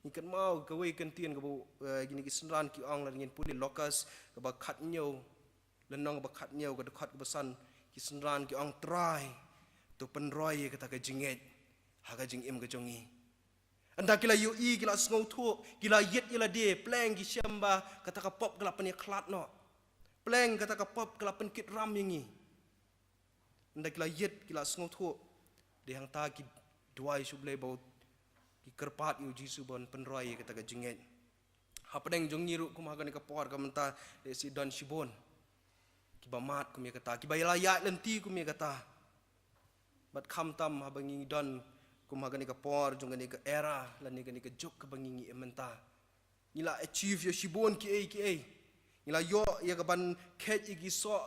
ikan mau ke wei kan tien ke bau gini ki senran ki ong la ngin puli lokas ke ba khat nyau lenong ba khat nyau ke dekat ke besan ki senran ki ong try tu penroi ke ta ke jinget ha ka jing im ke jong i anda kila yo i kila sngau thu kila yet ila de pleng ki syamba kata ka pop kala pen khlat no pleng kata ka pop kala pen kit ram yingi anda kila yet kila sngau thu de hang ta ki duai suble bau ki kerpat yu jisu bon penroi kata ka jinget ha pedeng jong nyiru ku magan ka por ka menta de si don shibon ki bamat ku me kata ki bayaya lenti ku me kata bat kham tam ha bangi don kumaga ni ka por jong ni ka era la ni ka juk ka bangingi ementa nila achieve yo shibon ki ai nila yo ya ka ban khet igi so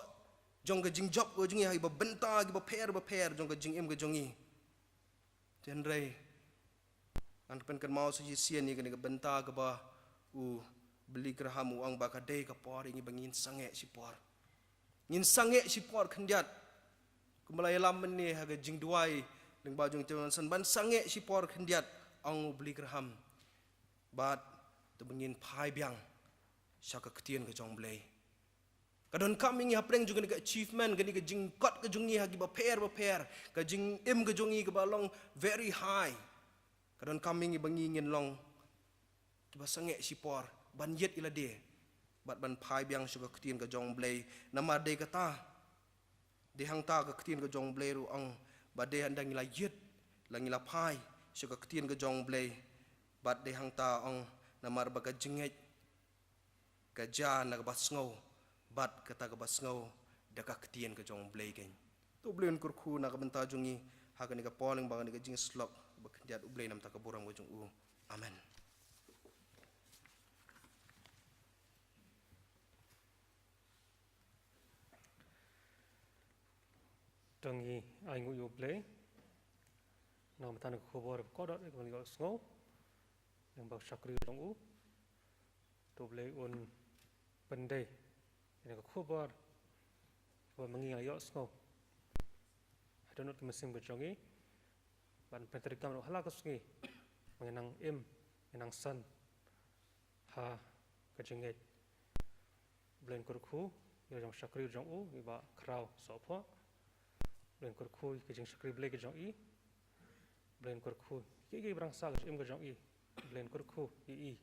jong ka jing job go jing ya ba benta gi ba per jong ka jing em ka jongi tenre an pen kan mau so sien ni ka benta ka ba u beli graham uang ba ka dei ka por ngi bangin sange si por ngin sange si por khandiat kumalai lam ni ha ka jing duai Neng bajung jangan san ban sange si por khendiat ang beli gerham bat tebengin pai biang syaka ketien ke jong blei kadon kami ngi hapreng juga ni ke achievement ke ni ke jingkot ke jongi hagi ba per ke jing im ke jongi ke balong very high kadon kami ngi bangi ngin long ke ba sange si por ban yet ila de bat ban pai biang syaka ketien ke jong blei nama de kata de hang ta ke ketien ke jong blei ru ang badai anda ngila yet la ngila pai syaka ketien ke jong blei bad de hang ta ong namar baga jinget ka ja na ba sngo bad kata ka ba sngo daka ketien ke jong blei gen tu blen kurku na ka benta jongi ha ka ni ka poling ba ni ka jing slok ba kendiat ublei nam ta ka borang go jong u amen Tangi aingu yo play nam tan ko bor ko dot ko yo sngo yang ba shakri dong u to play un pendai ini ko bor ko mangi yo sngo I don't know ki mesim bejongi ban pentrikam ro hala ko sngi mengenang menang san ha kajinget blen kurku yo jong shakri jong u ba kraw so pho blen kurku ke jing shakri blek jong i blen kurku ki brang sa im ke jong i blen kurku i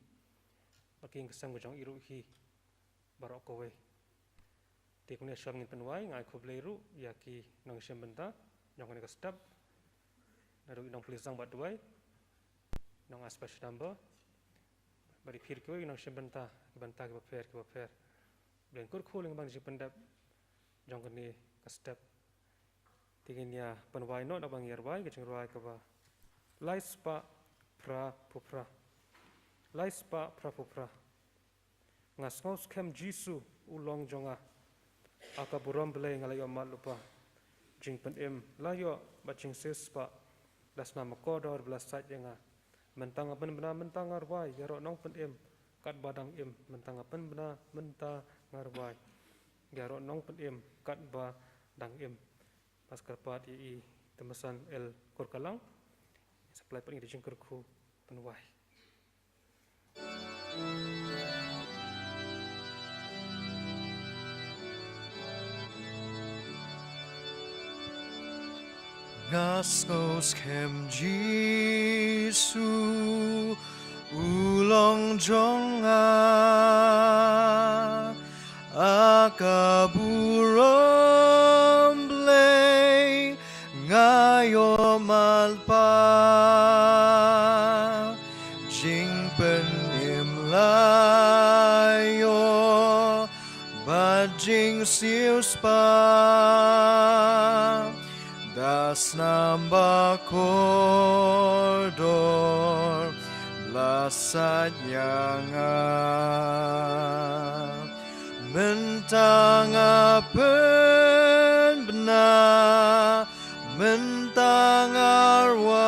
baking kesang ke jong i ru hi barok ko we te kunia sham ngin penwai ngai ko blei ru ya ki nong shem benta jong ne ka step naru nong plisang bat duai nong aspek number bari phir ko nong shem benta ke ba fer blen kurku ling bang ji pendap jong ne ka step tingginya penwai no abang yerwai ke cengruai ke ba laispa pra pupra ngas ngos kem jisu ulong jonga aka buram belai ngalayo mat lupa jing pen layo ba jing sespa das nama kodor belas sat jenga mentang apen bena mentang arwai yaro nong pen kat badang mentang apen bena menta ngarwai yaro nong pen kat badang pas kerpat i temesan el kurkalang supply pen irjing kurku penwai Ngasngos kem Jisu ulong jonga akaburom blei ngayo malpa jing penim layo bajing siuspa das namba koridor lasanya mentang apen benar mentang arwai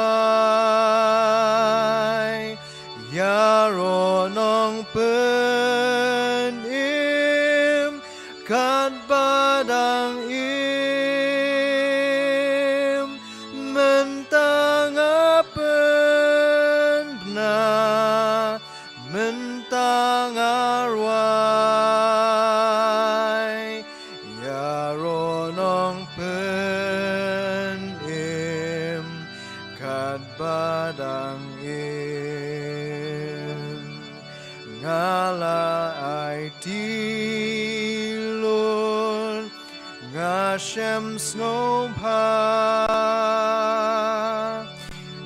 yaronong penim kat badang tilun ngashem sngopa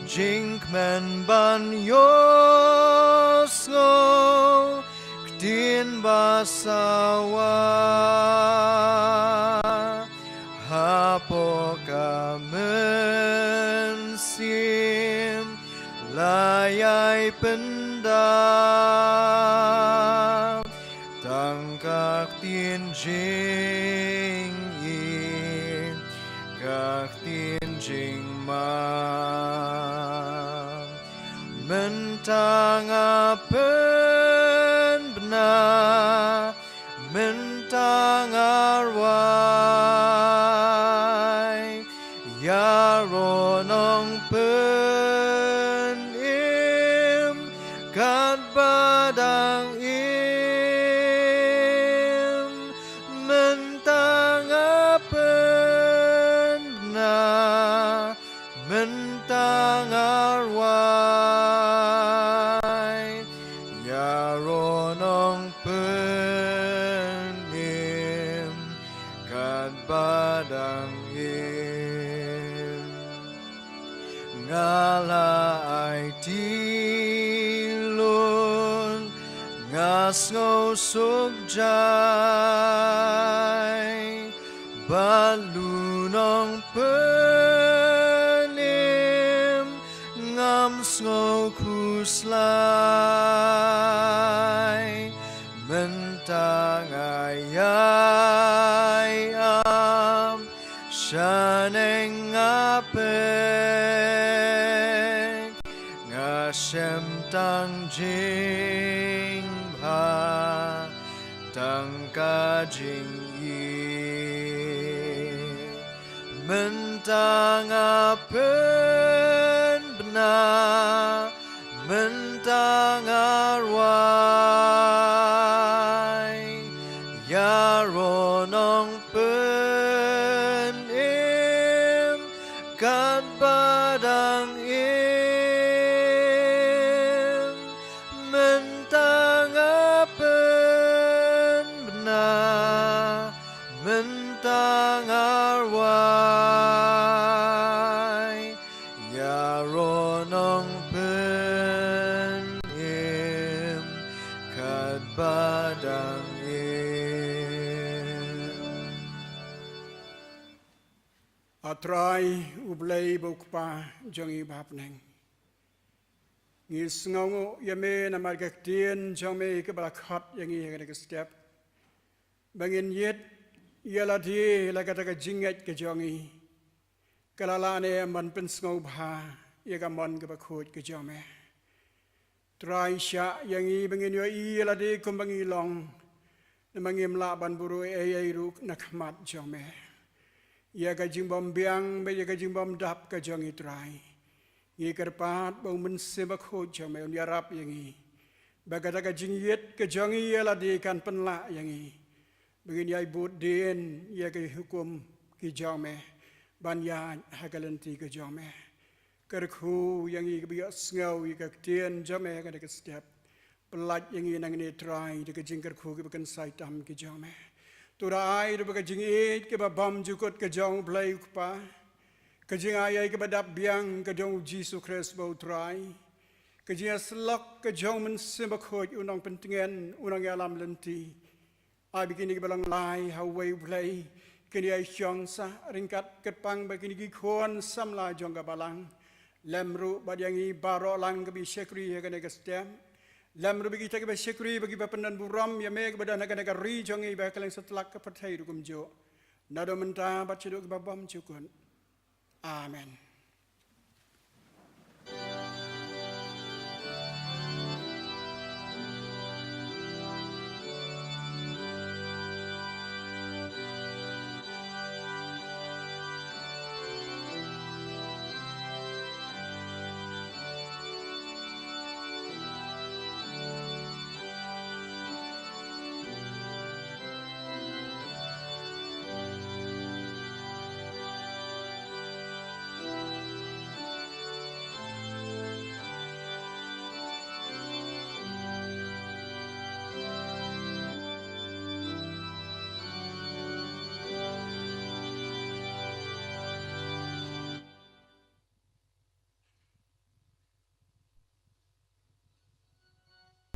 jinkmen ban yosno ktin basawa hapoka mensim layai pendam tangkak tin jing yin kak tin jing mam mentang apen benar mentang arwai yaronong pen im kat badang im mentang apen benar mentang arwai yaronong penim kat badang im ngala ai tilun ngasngo sukjai balunong penim ngamsngo kuslai mentang ayai am shaneng ape ngashem tang jing bha tang ka jing yi mentang apen benar mentang arwai yaronong penim kat badang im mentang apen benar mentang arwai yaronong penim kat badang im Atrai ublay bukpa jangi bapneng. Ngis ngongo yame na margaktin jangme ke balakat yangi ke step. Bangin yet yaladi lagata jingat ke jangi. Kalalane man pensngau bha yaga man ke bakut ke jame. Trai sya yangi bangin yo yaladi kumbangi long. Namangim laban buru ayayru nakmat jame. Ia kajing bom biang, ia kajing bom dap kajang itrai. Ia kerpat bau mensebak hujang meun yarap yangi. Bagada kajing yet kajang ia ladikan penlak yangi. Begini ia budin ia ke hukum kijang me. Banyak hagalenti kijang me. Kerku yangi kebiak sengau ia ketien jame kada kesetiap. Pelat yangi nang ini trai di kajing kerku kebiakan saitam kijang me. Tura ai do kajing it ke babam jukut ke jong blai kupa kajing ai ke badap biang ke jong Yesus Kristus bau trai kajing selok ke jong men sembakot unang pentingan unang alam lenti ai begini ke balang lai hawai blai kini ai syong sa ringkat ketpang begini ki khon samla jong ka balang lemru badyangi baro lang ke bi sekri ke ne kestem Lam rubi kita ke syukri bagi bapendan buram ya me ke badan negara ri jongi ba kaleng setelak ke partai dukum jo. Nado menta baca do ke babam cukun. Amen.